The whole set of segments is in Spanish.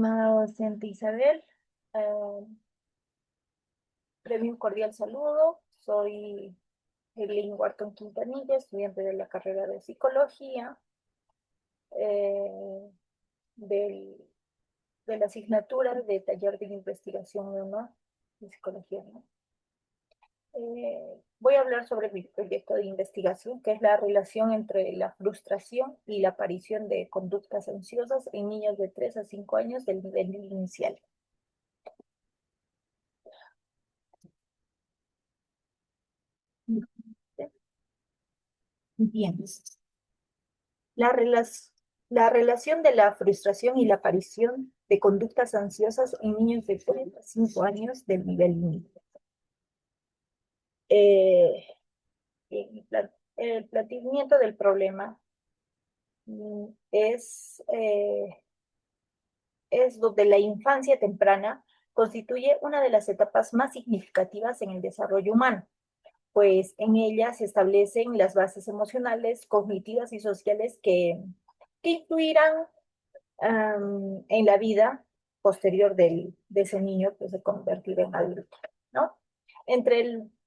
Estimada docente Isabel, eh, previo un cordial saludo. Soy Eileen Wharton Quintanilla, estudiante de la carrera de Psicología, eh, del- de la asignatura de Taller de Investigación 1 de Psicología, ¿no? Voy a hablar sobre mi proyecto de investigación, que es la relación entre la frustración y la aparición de conductas ansiosas en niños de 3 a 5 años del nivel inicial. Bien. La, la relación de la frustración y la aparición de conductas ansiosas en niños de 3 a 5 años del nivel inicial. Eh, el planteamiento del problema es donde la infancia temprana constituye una de las etapas más significativas en el desarrollo humano, pues en ella se establecen las bases emocionales, cognitivas y sociales que influirán en la vida posterior de ese niño que se convertirá en adulto, ¿no?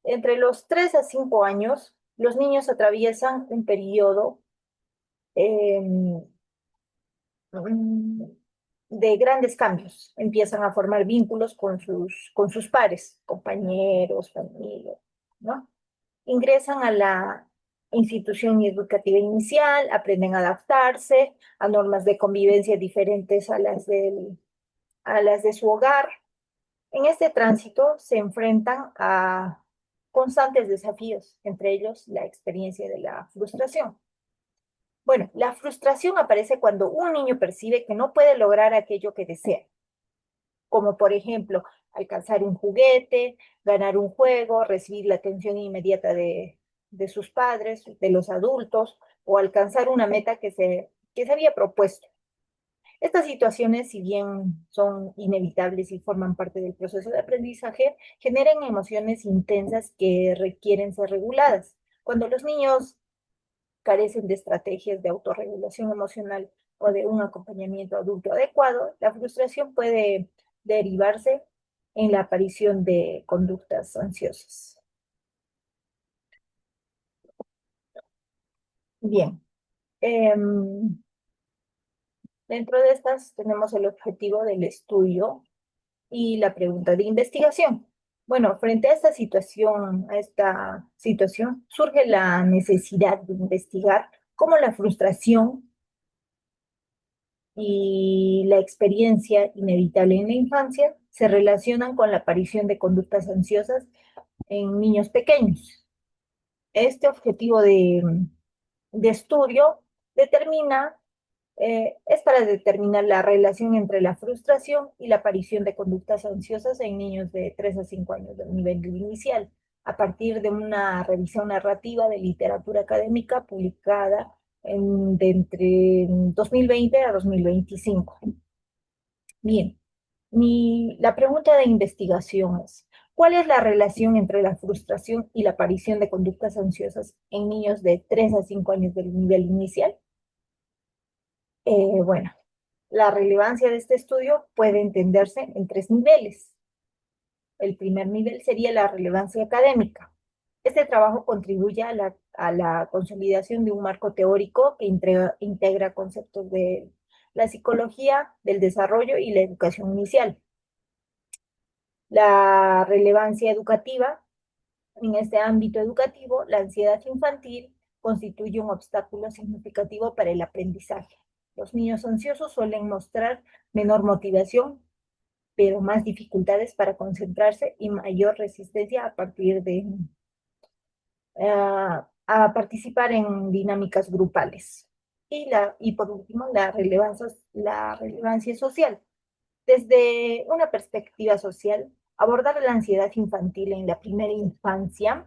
Entre los 3 a 5 años, los niños atraviesan un periodo eh, de grandes cambios. Empiezan a formar vínculos con sus pares, compañeros, familia, ¿no? Ingresan a la institución educativa inicial, aprenden a adaptarse a normas de convivencia diferentes a las de su hogar. En este tránsito se enfrentan a constantes desafíos, entre ellos la experiencia de la frustración. Bueno, la frustración aparece cuando un niño percibe que no puede lograr aquello que desea, como por ejemplo alcanzar un juguete, ganar un juego, recibir la atención inmediata de sus padres, de los adultos, o alcanzar una meta que se había propuesto. Estas situaciones, si bien son inevitables y forman parte del proceso de aprendizaje, generan emociones intensas que requieren ser reguladas. Cuando los niños carecen de estrategias de autorregulación emocional o de un acompañamiento adulto adecuado, la frustración puede derivarse en la aparición de conductas ansiosas. Bien, dentro de estas tenemos el objetivo del estudio y la pregunta de investigación. Bueno, frente a esta situación, surge la necesidad de investigar cómo la frustración y la experiencia inevitable en la infancia se relacionan con la aparición de conductas ansiosas en niños pequeños. Este objetivo de estudio determina, es para determinar la relación entre la frustración y la aparición de conductas ansiosas en niños de 3 a 5 años del nivel inicial, a partir de una revisión narrativa de literatura académica publicada de entre 2020 a 2025. Bien, la pregunta de investigación es, ¿cuál es la relación entre la frustración y la aparición de conductas ansiosas en niños de 3 a 5 años del nivel inicial? Bueno, la relevancia de este estudio puede entenderse en 3 niveles. El primer nivel sería la relevancia académica. Este trabajo contribuye a la consolidación de un marco teórico que integra conceptos de la psicología, del desarrollo y la educación inicial. La relevancia educativa. En este ámbito educativo, la ansiedad infantil constituye un obstáculo significativo para el aprendizaje. Los niños ansiosos suelen mostrar menor motivación, pero más dificultades para concentrarse y mayor resistencia a partir de a participar en dinámicas grupales. Y por último, la relevancia social. Desde una perspectiva social, abordar la ansiedad infantil en la primera infancia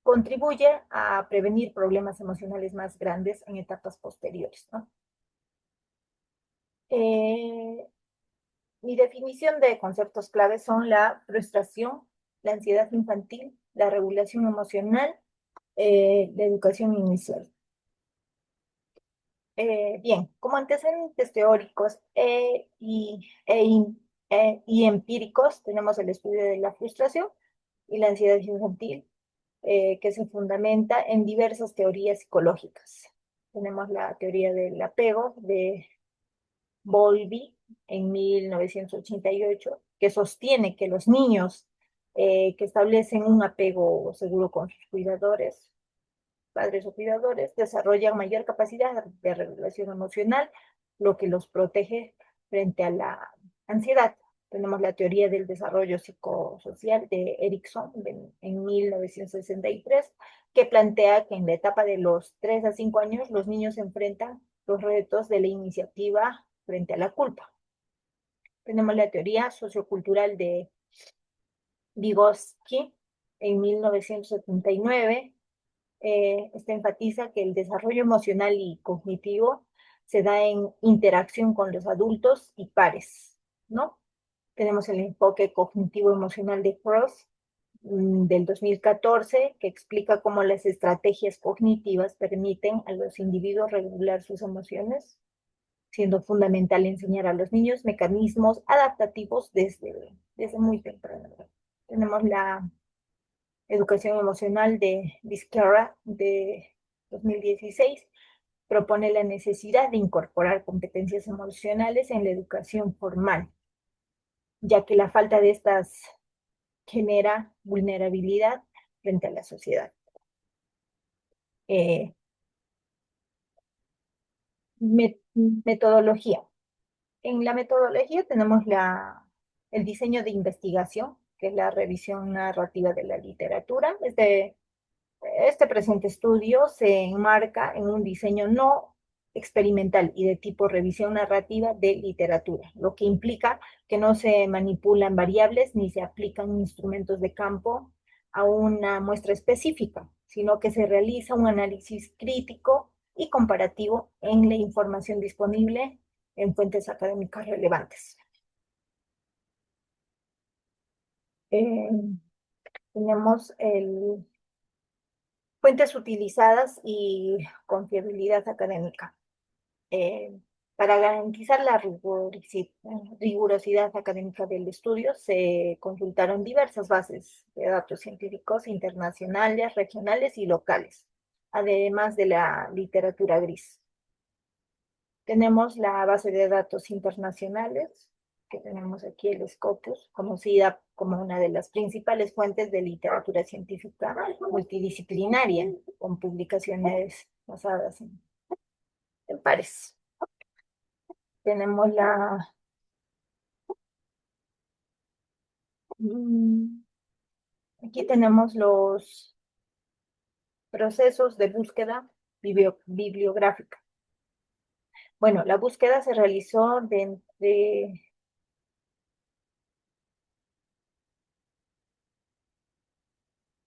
contribuye a prevenir problemas emocionales más grandes en etapas posteriores, ¿no? Eh, Mi definición de conceptos claves son la frustración, la ansiedad infantil, la regulación emocional, la educación inicial. Bien, como antecedentes teóricos y empíricos, tenemos el estudio de la frustración y la ansiedad infantil, que se fundamenta en diversas teorías psicológicas. Tenemos la teoría del apego de Bowlby en 1988, que sostiene que los niños que establecen un apego seguro con sus cuidadores, padres o cuidadores, desarrollan mayor capacidad de regulación emocional, lo que los protege frente a la ansiedad. Tenemos la teoría del desarrollo psicosocial de Erickson en 1963, que plantea que en la etapa de los 3 a 5 años los niños enfrentan los retos de la iniciativa frente a la culpa. Tenemos la teoría sociocultural de Vygotsky en 1979. Este enfatiza que el desarrollo emocional y cognitivo se da en interacción con los adultos y pares, ¿no? Tenemos el enfoque cognitivo emocional de Cross del 2014, que explica cómo las estrategias cognitivas permiten a los individuos regular sus emociones, siendo fundamental enseñar a los niños mecanismos adaptativos desde muy temprano. Tenemos la educación emocional de Vizcarra de 2016, propone la necesidad de incorporar competencias emocionales en la educación formal, ya que la falta de estas genera vulnerabilidad frente a la sociedad. Eh, Metodología. En la metodología tenemos el diseño de investigación, que es la revisión narrativa de la literatura. Este presente estudio se enmarca en un diseño no experimental y de tipo revisión narrativa de literatura, lo que implica que no se manipulan variables ni se aplican instrumentos de campo a una muestra específica, sino que se realiza un análisis crítico y comparativo en la información disponible en fuentes académicas relevantes. Eh, Tenemos fuentes utilizadas y confiabilidad académica. Eh, para garantizar la rigurosidad académica del estudio, se consultaron diversas bases de datos científicos internacionales, regionales y locales, además de la literatura gris. Tenemos la base de datos internacionales, que tenemos aquí el Scopus, conocida como una de las principales fuentes de literatura científica multidisciplinaria, con publicaciones basadas en pares. Tenemos mm, aquí tenemos los procesos de búsqueda bibliográfica. Bueno, la búsqueda se realizó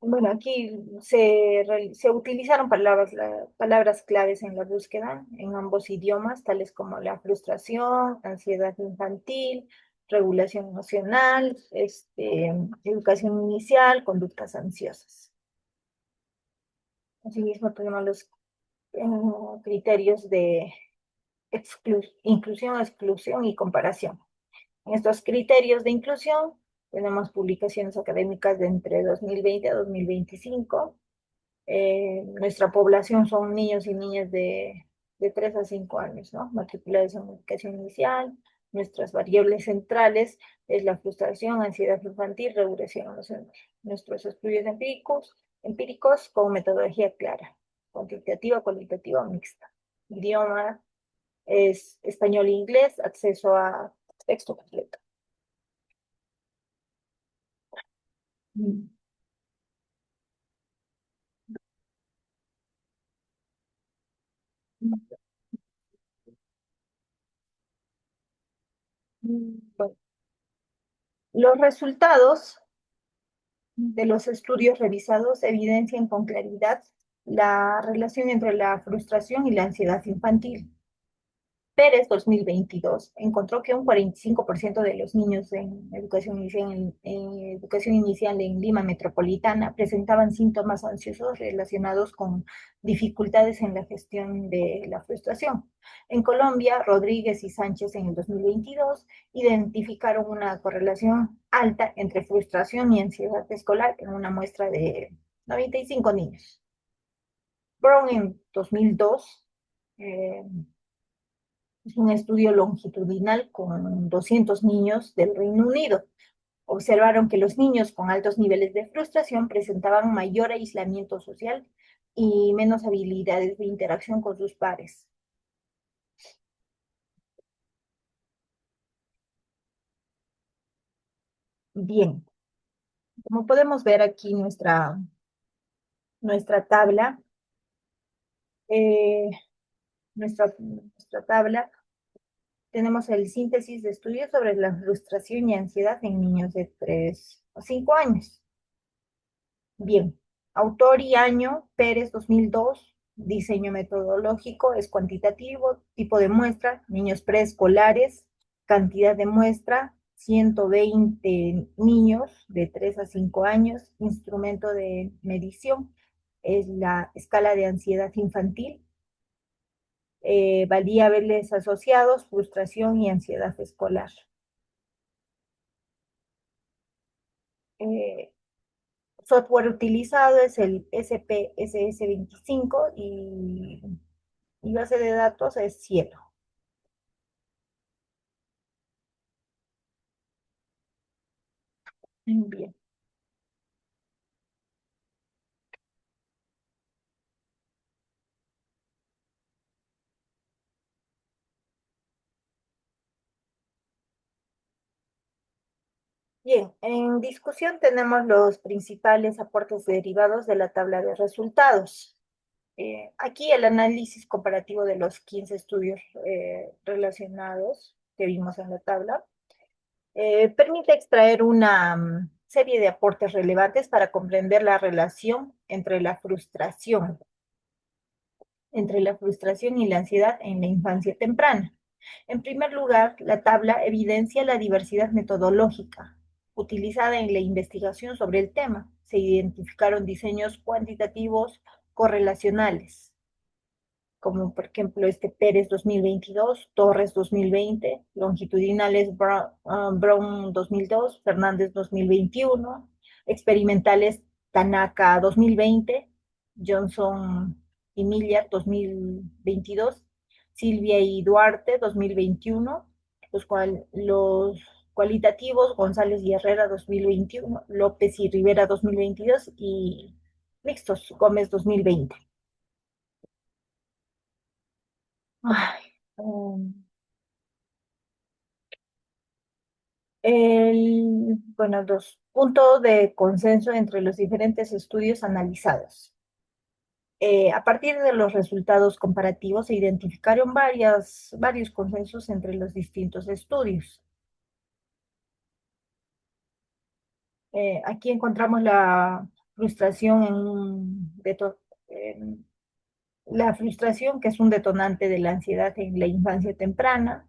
bueno, aquí se utilizaron palabras claves en la búsqueda en ambos idiomas, tales como la frustración, ansiedad infantil, regulación emocional, educación inicial, conductas ansiosas. Asimismo, tenemos los criterios de inclusión, exclusión y comparación. En estos criterios de inclusión tenemos publicaciones académicas de entre 2020 a 2025. Nuestra población son niños y niñas de 3 a 5 años, ¿no? Matriculados en educación inicial. Nuestras variables centrales es la frustración, ansiedad infantil, regulación emocional. Nuestros estudios empíricos con metodología clara, cuantitativa, cualitativa o mixta. Idioma es español e inglés, acceso a texto completo. Mm. Bueno, los resultados de los estudios revisados evidencian con claridad la relación entre la frustración y la ansiedad infantil. Pérez 2022 encontró que un 45% de los niños en educación inicial en Lima Metropolitana presentaban síntomas ansiosos relacionados con dificultades en la gestión de la frustración. En Colombia, Rodríguez y Sánchez en el 2022 identificaron una correlación alta entre frustración y ansiedad escolar en una muestra de 95 niños. Brown en 2002 eh, es un estudio longitudinal con 200 niños del Reino Unido. Observaron que los niños con altos niveles de frustración presentaban mayor aislamiento social y menos habilidades de interacción con sus pares. Bien, como podemos ver aquí nuestra tabla, eh, nuestra tabla, tenemos el síntesis de estudios sobre la frustración y ansiedad en niños de 3 a 5 años. Bien, autor y año, Pérez 2002, diseño metodológico, es cuantitativo, tipo de muestra, niños preescolares, cantidad de muestra, 120 niños de 3 a 5 años, instrumento de medición, es la escala de ansiedad infantil, variables asociados, frustración y ansiedad escolar. Eh, Software utilizado es el SPSS 25 y base de datos es Cielo. Bien. Bien, en discusión tenemos los principales aportes derivados de la tabla de resultados. Aquí el análisis comparativo de los 15 estudios relacionados que vimos en la tabla permite extraer una serie de aportes relevantes para comprender la relación entre la frustración y la ansiedad en la infancia temprana. En primer lugar, la tabla evidencia la diversidad metodológica utilizada en la investigación sobre el tema. Se identificaron diseños cuantitativos correlacionales, como por ejemplo este Pérez 2022, Torres 2020, longitudinales Brown 2002, Fernández 2021, experimentales Tanaka 2020, Johnson y Miller 2022, Silvia y Duarte 2021, los cualitativos González y Herrera 2021, López y Rivera 2022 y mixtos Gómez 2020. Ay, bueno, dos puntos de consenso entre los diferentes estudios analizados. A partir de los resultados comparativos se identificaron varios consensos entre los distintos estudios. Aquí encontramos la frustración en la frustración, que es un detonante de la ansiedad en la infancia temprana,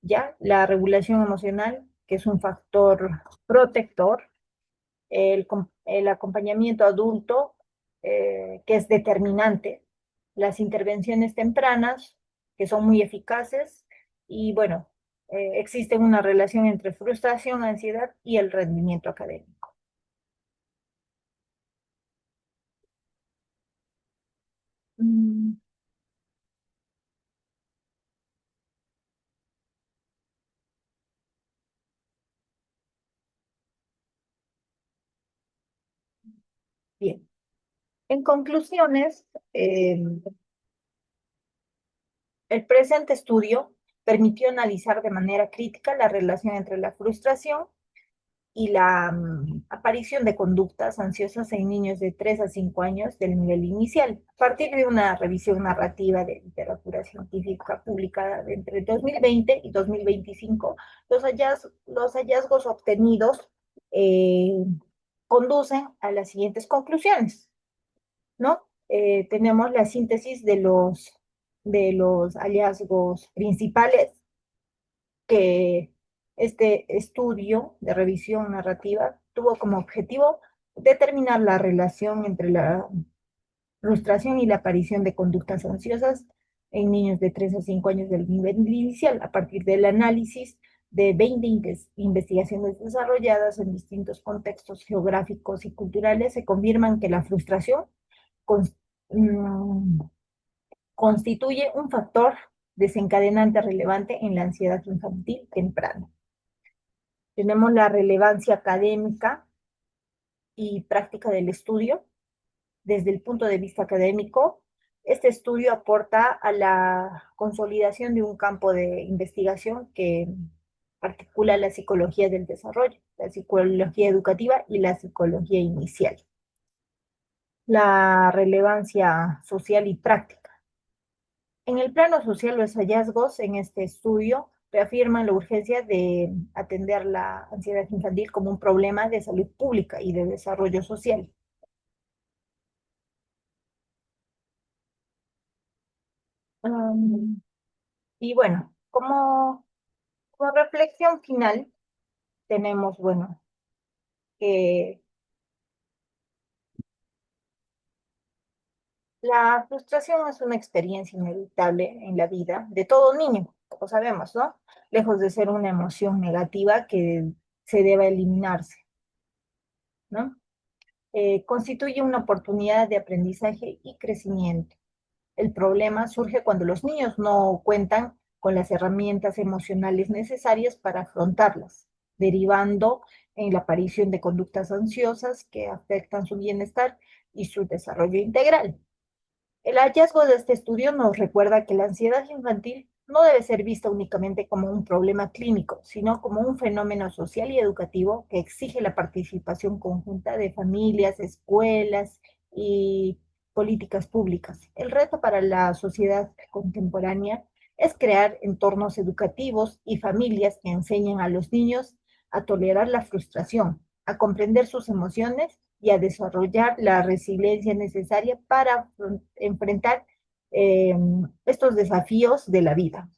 ya la regulación emocional, que es un factor protector, el acompañamiento adulto, que es determinante, las intervenciones tempranas, que son muy eficaces, y bueno, existe una relación entre frustración, ansiedad y el rendimiento académico. Mm, Bien, en conclusiones, el presente estudio permitió analizar de manera crítica la relación entre la frustración y la aparición de conductas ansiosas en niños de 3 a 5 años del nivel inicial, a partir de una revisión narrativa de literatura científica publicada entre 2020 y 2025. Los hallazgos obtenidos eh, conducen a las siguientes conclusiones, ¿no? Tenemos la síntesis de los de los hallazgos principales que este estudio de revisión narrativa tuvo como objetivo determinar la relación entre la frustración y la aparición de conductas ansiosas en niños de 3 a 5 años del nivel inicial, a partir del análisis de 20 investigaciones desarrolladas en distintos contextos geográficos y culturales, se confirman que la frustración con- mm, constituye un factor desencadenante relevante en la ansiedad infantil temprana. Tenemos la relevancia académica y práctica del estudio. Desde el punto de vista académico, este estudio aporta a la consolidación de un campo de investigación que articula la psicología del desarrollo, la psicología educativa y la psicología inicial. La relevancia social y práctica. En el plano social, los hallazgos en este estudio reafirman la urgencia de atender la ansiedad infantil como un problema de salud pública y de desarrollo social. Um, y bueno, como reflexión final, tenemos, bueno, que la frustración es una experiencia inevitable en la vida de todo niño, como sabemos, ¿no? Lejos de ser una emoción negativa que se deba eliminarse, ¿no? Constituye una oportunidad de aprendizaje y crecimiento. El problema surge cuando los niños no cuentan con las herramientas emocionales necesarias para afrontarlas, derivando en la aparición de conductas ansiosas que afectan su bienestar y su desarrollo integral. El hallazgo de este estudio nos recuerda que la ansiedad infantil no debe ser vista únicamente como un problema clínico, sino como un fenómeno social y educativo que exige la participación conjunta de familias, escuelas y políticas públicas. El reto para la sociedad contemporánea es crear entornos educativos y familias que enseñen a los niños a tolerar la frustración, a comprender sus emociones y a desarrollar la resiliencia necesaria para enfrentar eh, estos desafíos de la vida.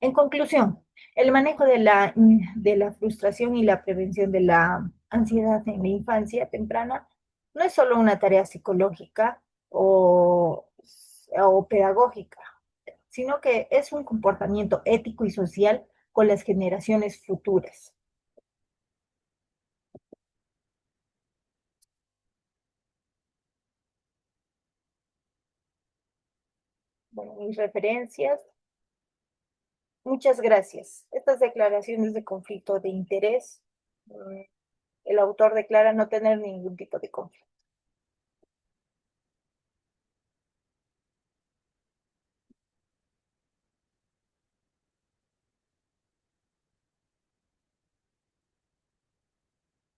En conclusión, el manejo de la frustración y la prevención de la ansiedad en la infancia temprana no es solo una tarea psicológica o pedagógica, sino que es un comportamiento ético y social con las generaciones futuras. Bueno, mis referencias. Muchas gracias. Estas declaraciones de conflicto de interés, el autor declara no tener ningún tipo de conflicto.